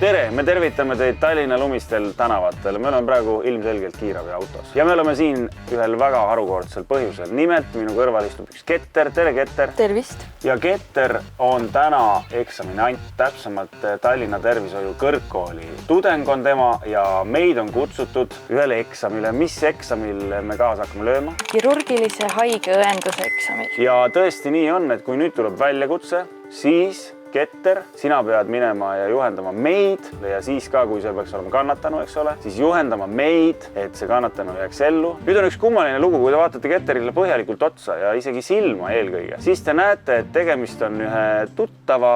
Tere, me tervitame teid Tallinna lumistel tänavatel. Me oleme praegu ilmselgelt kiirabi autos. Ja me oleme siin ühel väga harukordsel põhjusel. Nimelt minu kõrval istub üks Ketter. Tere, Ketter! Tervist! Ja Ketter on täna eksaminant, täpsemalt Tallinna tervishoiu kõrgkooli. Tudeng on tema ja meid on kutsutud ühele eksamile. Mis eksamil me kaasa hakkame lööma? Kirurgilise haige õenduse eksamil. Ja tõesti nii on, et kui nüüd tuleb väljakutse, siis Ketter, sina pead minema ja juhendama meid ja siis ka, kui see peaks olema kannatanu, eks ole, siis juhendama meid, et see kannatanu jääks ellu. Nüüd on üks kummaline lugu, kui te vaatate Ketterile põhjalikult otsa ja isegi silma eelkõige, siis te näete, et tegemist on ühe tuttava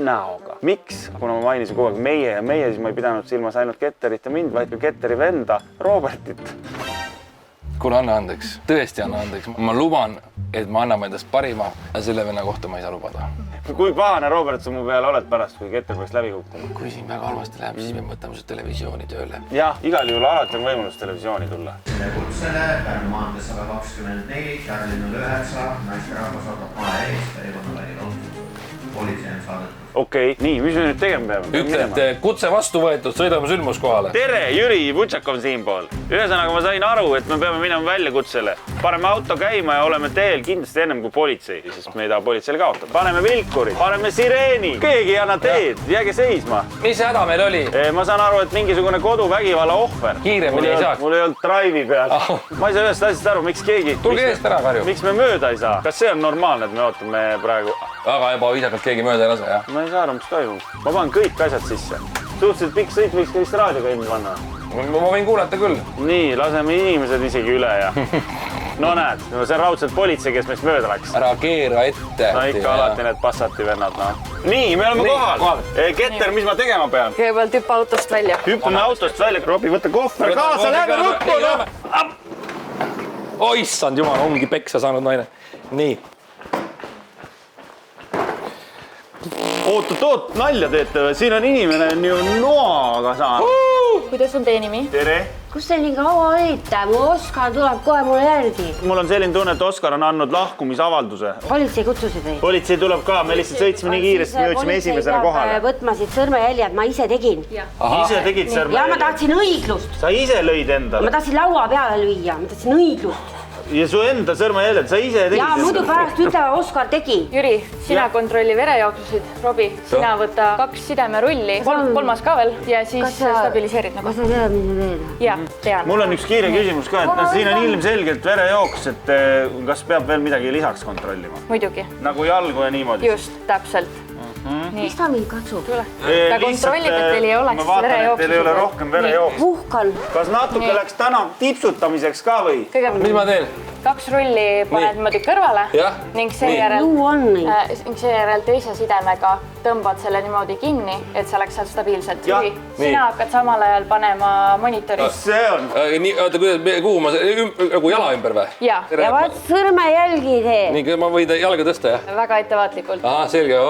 näoga. Miks? Kuna ma mainisin kogu aeg meie ja meie, siis ma ei pidanud silmas ainult Ketterit ja mind, vaid ka Ketteri venda Robertit. Kuule, anna andeks. Tõesti anna andeks. Ma luban, et ma anname endast parima ja selle venna kohta ma ei saa lubada. Kui pahane Robert sa mu peale oled pärast, kui Ketter peaks läbi kukkuma? Kui siin väga halvasti läheb, siis me võtame su televisiooni tööle. Jah, igal juhul alati on võimalus televisiooni tulla. Kutsele Pärnu maantee 124, Tallinna 9, naisterahvas ootab maa ees, perekonnavälil otsus. Politsei on saadetud. Okei, nii, mis me nüüd tegema peame? Ütle, et kutse vastu võetud, sõidame sündmuskohale. Tere, Jüri Vutšakov siinpool. Ühesõnaga ma sain aru, et me peame minema väljakutsele. Paneme auto käima ja oleme teel kindlasti ennem kui politsei, sest me ei taha politseile kaotada. Paneme vilkurid, paneme sireeni, keegi ei anna teed, jääge seisma. Mis häda meil oli? Ma saan aru, et mingisugune koduvägivalla ohver. Kiiremini ei saaks. Mul ei olnud drive'i peal. Ma ei saa ühest asjast aru, miks keegi... Tulge eest ära, Karju. Miks me mööda ei saa? Kas see on normaalne, et me ootame praegu... Väga ebaviisakalt keegi mööda ei lase, jah? Ma ei saa aru, mis toimub. Ma panen kõik asjad sisse. Suhteliselt pikk sõit võiks ka vist raadioga ilmi panna. Ma võin kuulata küll. Nii, laseme inimesed isegi üle ja... No näed, see on raudselt politsei, kes meist mööda läks. Ära keera ette. No ikka alati need Passati vennad, no. Nii, me oleme kohal. Ketter, mis ma tegema pean? Kõigepealt hüppa autost välja. Hüppame autost välja. Robi, võtta kohver kaasa, lähme ruttu, no! Issand jumal, ongi peksa saanud naine. Nii. Oot, nalja teete või? Siin on inimene ju noaga saanud. Kuidas on teie nimi? Tere. Kus te nii kaua olite? Mu Oskar tuleb kohe mulle järgi. Mul on selline tunne, et Oskar on andnud lahkumisavalduse. Politsei kutsusid teid. Politsei tuleb ka, me lihtsalt sõitsime nii kiiresti, me jõudsime esimesena kohale. Võtma siit sõrmejäljed, ma ise tegin. Ise tegid sõrmejäljed? Ja ma tahtsin õiglust. Sa ise lõid endale? Ma tahtsin laua peale lüüa, ma tahtsin õiglust. Ja su enda sõrmejäljed, sa ise tegid? Ja muidu pärast ütleva Oskar tegi. Jüri, sina kontrolli verejooksusid. Robi, sina võta 2 sidemerulli, 3 ka veel ja siis stabiliseerid nagu. Kas sa tead, mis ma teen? Ja, tean. Mul on üks kiire küsimus ka, et siin on ilmselgelt verejooks, et kas peab veel midagi lisaks kontrollima? Muidugi. Nagu jalgu ja niimoodi? Just, täpselt. Mis ta mind katsub? Ta kontrollib, et teil ei oleks verejooks. Ma vaatan, et teil ei ole rohkem verejooks. Puhkan. Kas natuke läks täna tipsutamiseks ka või? Mis ma teen? 2 rulli paned niimoodi kõrvale ning seejärel teise sidemega tõmbad selle niimoodi kinni, et see oleks seal stabiilselt. Jüri, sina hakkad samal ajal panema monitori. See on? Oota, kuhu ma nagu jala ümber või? Ja vaat sõrmejälgi tee. Nii, ma võin jalga tõsta, jah? Väga ettevaatlikult. Selge.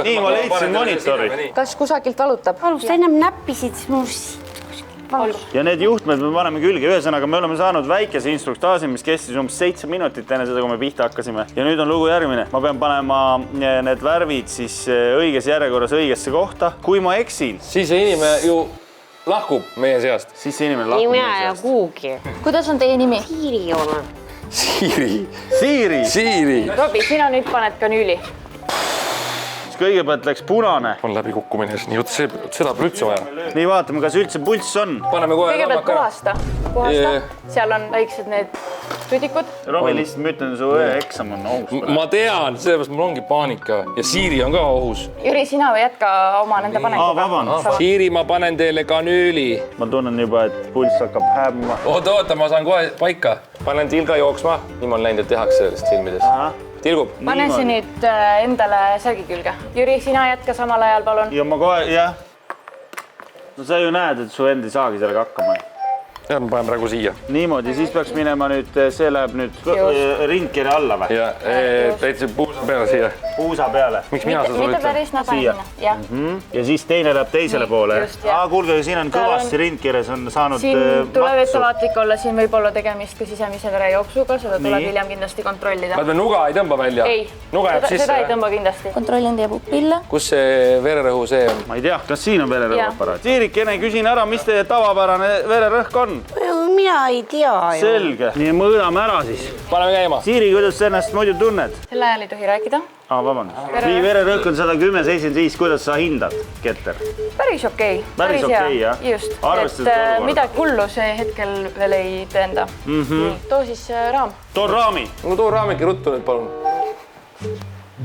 Nii, ma leidsin monitori. Kas kusagilt valutab? Alust ennem näppisid smuus. Ja need juhtmed me paneme külge. Ühesõnaga, me oleme saanud väikese instruktaaži, mis kestis umbes 7 minutit enne seda, kui me pihta hakkasime. Ja nüüd on lugu järgmine. Ma pean panema need värvid siis õiges järjekorras õigesse kohta. Kui ma eksin, siis see inimene ju lahkub meie seast. Siis see inimene lahkub meie seast. Kuugi. Kuidas on teie nimi? Siiri ole. Siiri. Robi, sina nüüd paned kanüüli. Kõigepealt läks punane. On läbi kukkumine, nii seda pole üldse vaja. Nii, vaatame, kas üldse pulss on. Paneme kohe kõigepealt puhasta. Seal on väiksed need tüdikud. Robi, lihtsalt ma ütlen, su eksam on ohus. Ma tean, sellepärast mul ongi paanika ja Siiri on ka ohus. Jüri, sina või jätka oma nende panekuga. Siiri, ma panen teile kanüüli. Ma tunnen juba, et pulss hakkab hääbma. Oota, ma saan kohe paika. Panen tilga jooksma. Nii ma olen näinud, et tehakse sellest filmides. Tilgub. Pane see nüüd endale särgi külge. Jüri, sina jätka samal ajal, palun. Ja ma kohe, jah. No sa ju näed, et su end ei saagi sellega hakkama. Ja, ma panen praegu siia. Niimoodi, siis peaks minema nüüd, see läheb nüüd ringkirja alla või? Ja, täitsa peale siia. puusa peale. Miks mina seda sulle mitte ütlen? päris Siia. jah. Ja siis teine läheb teisele poole. just, jah. Kuulge, siin on kõvasti rindkeres on saanud siin tuleb ettevaatlik olla, siin võib olla tegemist ka sisemise verejooksuga, seda tuleb hiljem kindlasti kontrollida. Vaat me nuga ei tõmba välja? Ei, Nuga jääb sisse? seda ei tõmba kindlasti. Kontrollin teie pupille. Kus see vererõhu see on? Ma ei tea, kas siin on vererõhuaparaat? Siirikene, küsin ära, mis teie tavapärane vererõhk on? mina ei tea ju. Selge. Nii, mõõdame ära siis. Paneme käima. Siiri, kuidas sa ennast muidu tunned? Selle ajal ei tohi rääkida. Vabandust. Nii, vererõhk on 110/75, kuidas sa hindad, Keter? Päris okei. Päris okei, jah? Just, Arvestades et olukorda. midagi hullu see hetkel veel ei tõenda. Too siis raam. Toon raami. No too raamiki ruttu nüüd, palun.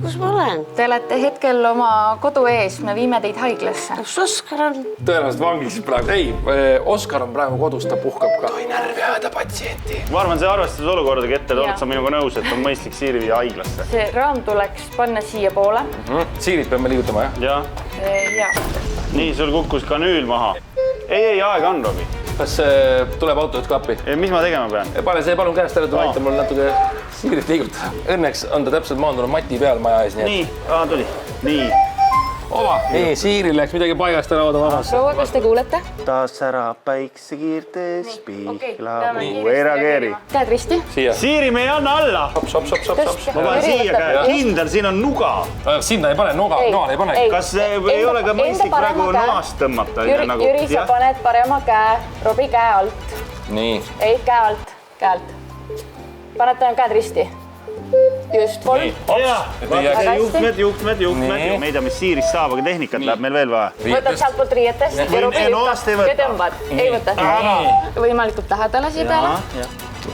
kus ma olen? Te olete hetkel oma kodu ees, me viime teid haiglasse. kus Oskar on? Tõenäoliselt vangis praegu. Ei, Oskar on praegu kodus, ta puhkab ka. Toi närvi ajada patsienti. Ma arvan, see arvestades olukorda, Keter, Jaa. oled sa minuga nõus, et on mõistlik Siiri viia haiglasse? See raam tuleks panna siia poole. Siirit peame liigutama, jah? Jah. Ja. Nii, sul kukkus kanüül maha. Ei, aega on, Robi. Kas tuleb autojuht ka appi? Mis ma tegema pean? Pane see palun käest ära, et aita mul natuke siirit liigutada. Õnneks on ta täpselt maandunud mati peal maja ees, nii et... Nii, tuli. Nii. Nii, Siiril läks midagi paigast ära, oota vabast. proua, kas te kuulete? Ta särab päiksekiirtes, Okei, pihlab, peame ei reageeri. Käed risti. Siia. Siiri, me ei anna alla. Sopp. Ma panen siia käe. Kindel, siin on nuga. Sinna ei pane, noale ei pane. Kas ei ole ka mõistlik praegu noast tõmmata? Jüri, sa paned parema käe Robi käe alt. Nii. Ei, käe alt. Panete käed risti. Just, 3. Juhtmed. Me ei tea, mis Siirist saab, aga tehnikat läheb meil veel vaja. Võtad sealtpoolt riietest ja Robi noast ei võta. ja tõmbad. Ei võta. Võimalikult lähedale siia peale.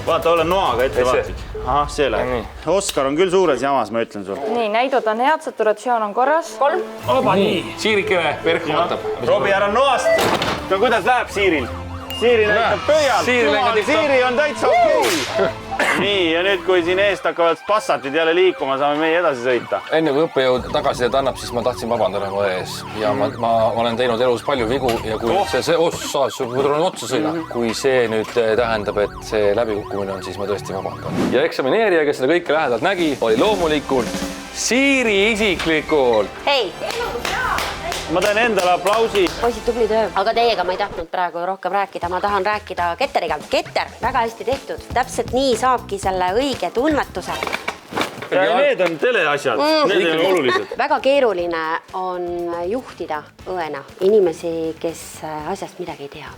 Vaata, ole noaga ettevaatlik. Ahah, see läheb. Oskar on küll suures jamas, ma ütlen sulle. Nii, näidud on head, saturatsioon on korras. 3. Nii. Siirikene, Perk vaatab. Robi, ära noast. No kuidas läheb Siiril? Siiri näitab pöialt. Siiri on täitsa okei. Nii, ja nüüd, kui siin eest hakkavad passatid jälle liikuma, saame meie edasi sõita. Enne kui õppejõud tagasisidet annab, siis ma tahtsin vabandada mu ees. Ja ma olen teinud elus palju vigu ja kui see otsa sõida. Kui see nüüd tähendab, et see läbikukkumine on, siis ma tõesti vabandan. Ja eksamineerija, kes seda kõike lähedalt nägi, oli loomulikult Siiri isiklikult. hei, Ma teen endale aplausi. poisid, tubli töö. aga teiega ma ei tahtnud praegu rohkem rääkida, ma tahan rääkida Ketteriga. Ketter, väga hästi tehtud. Täpselt nii saabki selle õige tunnetuse. Need on teleasjad, need on olulised. väga keeruline on juhtida õena inimesi, kes asjast midagi ei tea.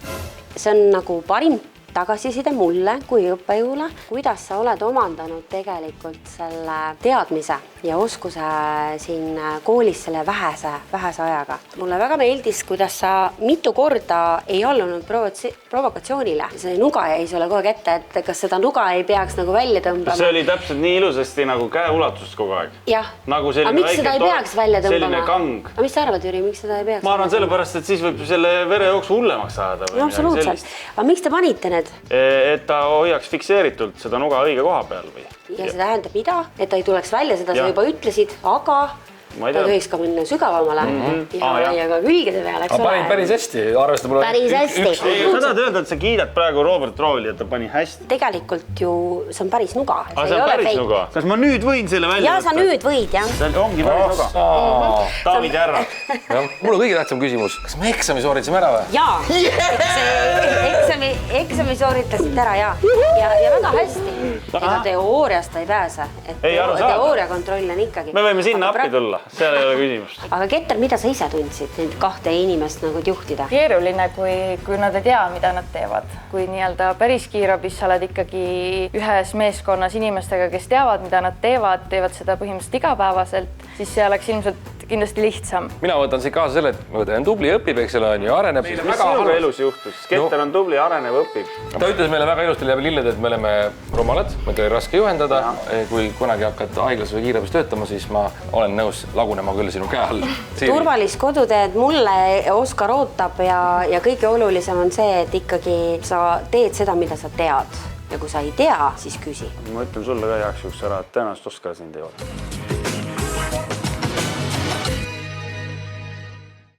See on nagu parim tagasiside mulle kui õppejõule, kuidas sa oled omandanud tegelikult selle teadmise ja oskuse siin koolis selle vähese ajaga. Mulle väga meeldis, kuidas sa mitu korda ei allunud provokatsioonile. See nuga jäi sulle kogu aeg ette, et kas seda nuga ei peaks nagu välja tõmbama. See oli täpselt nii ilusasti nagu käeulatust kogu aeg. Jah, Nagu aga miks seda ei peaks välja tõmbama? Selline kang. Aga mis sa arvad, Jüri, miks seda ei peaks? Ma arvan sellepärast, et siis võib selle verejooksu hullemaks saada. No, absoluutselt. Aga miks te panite need? Et ta hoiaks fikseeritult seda nuga õige koha peal või? Ja see tähendab mida? Et ta ei tuleks välja, seda sa juba ütlesid, aga ta tohiks ka minna sügavamale ja ka külgede peale, eks Ma panin päris hästi, arvesta mulle. Päris hästi. Sa tahad öelda, et sa kiidad praegu Robert Rooli, et ta pani hästi. Tegelikult ju see on päris nuga. Aga see on päris nuga. Kas ma nüüd võin selle välja Ja sa nüüd võid, jah. See ongi päris nuga. Daamid ja härrad. Mul on kõige tähtsam küsimus. Kas me eksami sooritasime ära või? Jaa, eksami sooritasite ära ja väga hästi. Ega teooriast ei pääse. Teooria kontroll on ikkagi. Me võime sinna appi tulla, seal ei ole küsimust. Aga Ketter, mida sa ise tundsid neid kahte inimest nagu juhtida? Keeruline, kui nad ei tea, mida nad teevad. Kui nii-öelda päris kiirabis sa oled ikkagi ühes meeskonnas inimestega, kes teavad, mida nad teevad seda põhimõtteliselt igapäevaselt, siis see oleks ilmselt kindlasti lihtsam. Mina võtan siit kaasa selle, et ma on tubli, õpib, eks ole, on ju, areneb. Mis sinuga elus juhtus? Ketter on tubli, areneb, õpib. Ta ütles meile väga ilusti läbi lilled, et me oleme rumalad, meil oli raske juhendada. Kui kunagi hakkad haiglas või kiirabis töötama, siis ma olen nõus lagunema küll sinu käe all. Turvalist koduteed mulle Oskar ootab ja kõige olulisem on see, et ikkagi sa teed seda, mida sa tead. Ja kui sa ei tea, siis küsi. Ma ütlen sulle ka heaks juhuks ära, et tõenäoliselt Oskar sind ei oota.